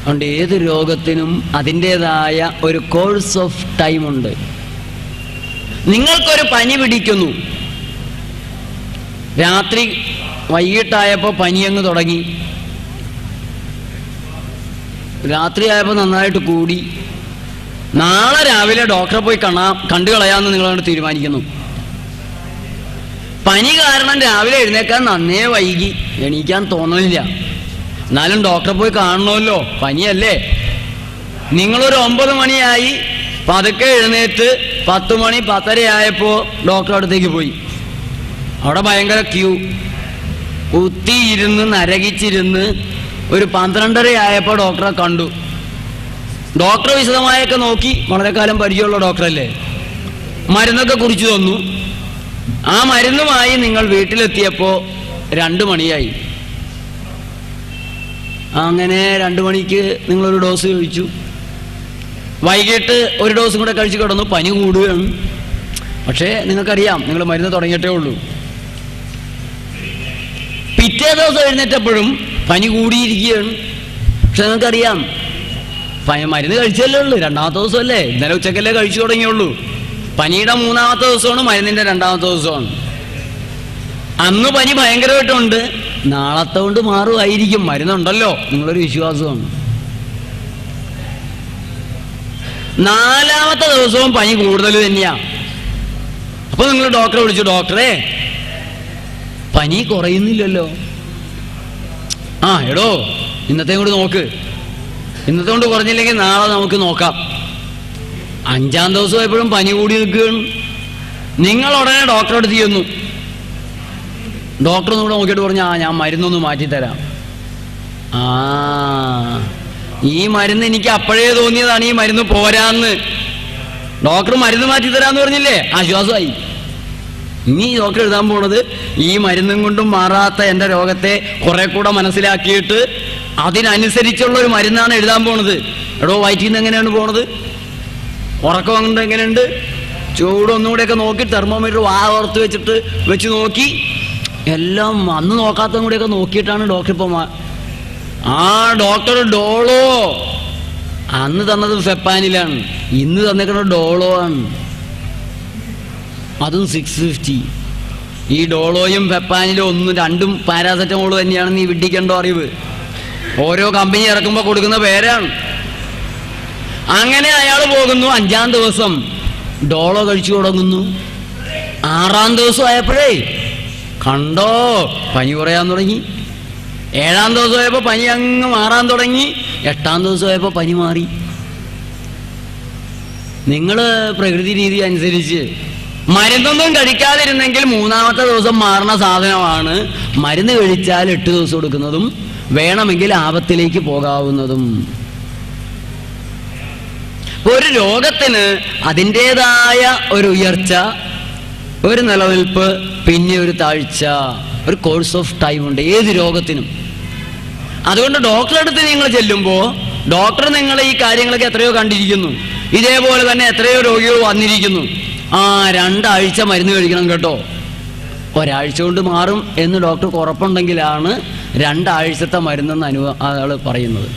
അതുകൊണ്ട് ഏത് രോഗത്തിനും അതിൻ്റെതായ ഒരു കോഴ്സ് ഓഫ് ടൈം ഉണ്ട്. നിങ്ങൾക്കൊരു പനി പിടിക്കുന്നു, രാത്രി വൈകിട്ടായപ്പോൾ പനി അങ്ങ് തുടങ്ങി, രാത്രിയായപ്പോൾ നന്നായിട്ട് കൂടി, നാളെ രാവിലെ ഡോക്ടറെ പോയി കണ്ടു കളയാമെന്ന് നിങ്ങളോട് തീരുമാനിക്കുന്നു. പനി കാരണം രാവിലെ എഴുന്നേക്കാൻ നന്നേ വൈകി, എണീക്കാൻ തോന്നണില്ല, എന്നാലും ഡോക്ടറെ പോയി കാണണമല്ലോ, പനിയല്ലേ. നിങ്ങളൊരു 9 മണിയായി പതുക്കെ എഴുന്നേറ്റ് 10 മണി 10:30 ആയപ്പോൾ ഡോക്ടറെ അടുത്തേക്ക് പോയി. അവിടെ ഭയങ്കര ക്യൂ, കുത്തിയിരുന്ന് നരകിച്ചിരുന്ന് ഒരു 12:30 ആയപ്പോൾ ഡോക്ടറെ കണ്ടു. ഡോക്ടർ വിശദമായൊക്കെ നോക്കി, വളരെ കാലം പരിചയമുള്ള ഡോക്ടറല്ലേ, മരുന്നൊക്കെ കുറിച്ച് തന്നു. ആ മരുന്നുമായി നിങ്ങൾ വീട്ടിലെത്തിയപ്പോൾ 2 മണിയായി. അങ്ങനെ 2 മണിക്ക് നിങ്ങളൊരു ഡോസ് കഴിച്ചു. വൈകിട്ട് ഒരു ഡോസും കൂടെ കഴിച്ച് കിടന്നു, പനി കൂടുകയാണ്. പക്ഷേ നിങ്ങൾക്കറിയാം, നിങ്ങൾ മരുന്ന് തുടങ്ങിയിട്ടേ ഉള്ളൂ. പിറ്റേ ദിവസം എഴുന്നേറ്റപ്പോഴും പനി കൂടിയിരിക്കുകയാണ്. പക്ഷെ നിങ്ങൾക്കറിയാം, മരുന്ന് കഴിച്ചല്ലേ ഉള്ളൂ, 2ാമത്തെ ദിവസമല്ലേ, ഇന്നലെ ഉച്ചക്കല്ലേ കഴിച്ചു തുടങ്ങിയുള്ളൂ. പനിയുടെ 3ാമത്തെ ദിവസമാണ്, മരുന്നിന്റെ 2ാമത്തെ ദിവസമാണ്. അന്ന് പനി ഭയങ്കരമായിട്ടുണ്ട്, നാളത്തെ കൊണ്ട് മാറുമായിരിക്കും, മരുന്നുണ്ടല്ലോ, നിങ്ങളൊരു വിശ്വാസമാണ്. 4ാമത്തെ ദിവസവും പനി കൂടുതൽ തന്നെയാ. അപ്പൊ നിങ്ങൾ ഡോക്ടറെ വിളിച്ചു, ഡോക്ടറെ പനി കുറയുന്നില്ലല്ലോ. എടോ ഇന്നത്തെ കൊണ്ട് നോക്ക്, ഇന്നത്തെ കൊണ്ട് കുറഞ്ഞില്ലെങ്കിൽ നാളെ നമുക്ക് നോക്കാം. 5ാം ദിവസം എപ്പോഴും പനി കൂടി നിൽക്കുകയാണ്. നിങ്ങൾ ഉടനെ ഡോക്ടറെ അടുത്ത് ചെന്നു. ഡോക്ടർ ഒന്നുകൂടെ നോക്കിയിട്ട് പറഞ്ഞു, ഞാൻ മരുന്നൊന്ന് മാറ്റിത്തരാം. ഈ മരുന്ന് എനിക്ക് അപ്പോഴേ തോന്നിയതാണ് ഈ മരുന്ന് പോരാന്ന്. ഡോക്ടർ മരുന്ന് മാറ്റിത്തരാന്ന് പറഞ്ഞില്ലേ, ആശ്വാസമായി. ഇനി ഡോക്ടർ എഴുതാൻ പോണത് ഈ മരുന്നും കൊണ്ടും മാറാത്ത എൻ്റെ രോഗത്തെ കുറെ കൂടെ മനസ്സിലാക്കിയിട്ട് അതിനനുസരിച്ചുള്ള ഒരു മരുന്നാണ് എഴുതാൻ പോണത്. എടോ വയറ്റിൽ നിന്ന് എങ്ങനെയാണ് പോണത്, ഉറക്കം അങ്ങോട്ട് എങ്ങനെയുണ്ട്, ചൂട് ഒന്നുകൂടെയൊക്കെ നോക്കി തെർമോമീറ്റർ ഓർത്ത് വെച്ച് നോക്കി, എല്ലാം അന്ന് നോക്കാത്തതും കൂടെയൊക്കെ നോക്കിയിട്ടാണ് ഡോക്ടർ ഇപ്പം. ഡോക്ടർ ഡോളോ അന്ന് തന്നത് ഫെപ്പാനിലാണ്, ഇന്ന് തന്നേക്കുന്നത് ഡോളോ ആണ്, അതും 650. ഈ ഡോളോയും ഫെപ്പാനിലും 2ഉം പാരാസെറ്റമോൾ തന്നെയാണെന്ന് നീ വിഡ്ഢിക്കണ്ടോ അറിവ്. ഓരോ കമ്പനി ഇറക്കുമ്പോൾ കൊടുക്കുന്ന പേരാണ്. അങ്ങനെ അയാൾ പോകുന്നു. 5ാം ദിവസം ഡോളോ കഴിച്ചു തുടങ്ങുന്നു. 6ാം ദിവസം ആയപ്പോഴേ കണ്ടോ പനി കുറയാൻ തുടങ്ങി. 7ാം ദിവസം ആയപ്പോൾ പനി അങ്ങ് മാറാൻ തുടങ്ങി. 8ാം ദിവസം ആയപ്പോൾ പനി മാറി. നിങ്ങൾ പ്രകൃതി രീതി അനുസരിച്ച് മരുന്നൊന്നും കഴിക്കാതിരുന്നെങ്കിൽ 3ാമത്തെ ദിവസം മാറുന്ന സാധനമാണ്. മരുന്ന് കഴിച്ചാൽ 8 ദിവസം എടുക്കുന്നതും വേണമെങ്കിൽ ആപത്തിലേക്ക് പോകാവുന്നതും. ഒരു രോഗത്തിന് അതിൻ്റെതായ ഒരു ഉയർച്ച, ഒരു നിലനിൽപ്പ്, പിന്നെ ഒരു താഴ്ച, ഒരു കോഴ്സ് ഓഫ് ടൈം ഉണ്ട് ഏത് രോഗത്തിനും. അതുകൊണ്ട് ഡോക്ടറെ അടുത്ത് നിങ്ങൾ ചെല്ലുമ്പോൾ ഡോക്ടർ നിങ്ങളെ ഈ കാര്യങ്ങളൊക്കെ എത്രയോ കണ്ടിരിക്കുന്നു. ഇതേപോലെ തന്നെ എത്രയോ രോഗികൾ വന്നിരിക്കുന്നു. 2 ആഴ്ച മരുന്ന് കഴിക്കണം കേട്ടോ, 1 ആഴ്ച കൊണ്ട് മാറും എന്ന് ഡോക്ടർക്ക് ഉറപ്പുണ്ടെങ്കിലാണ് 2 ആഴ്ചത്തെ മരുന്നെന്ന് ആൾ പറയുന്നത്.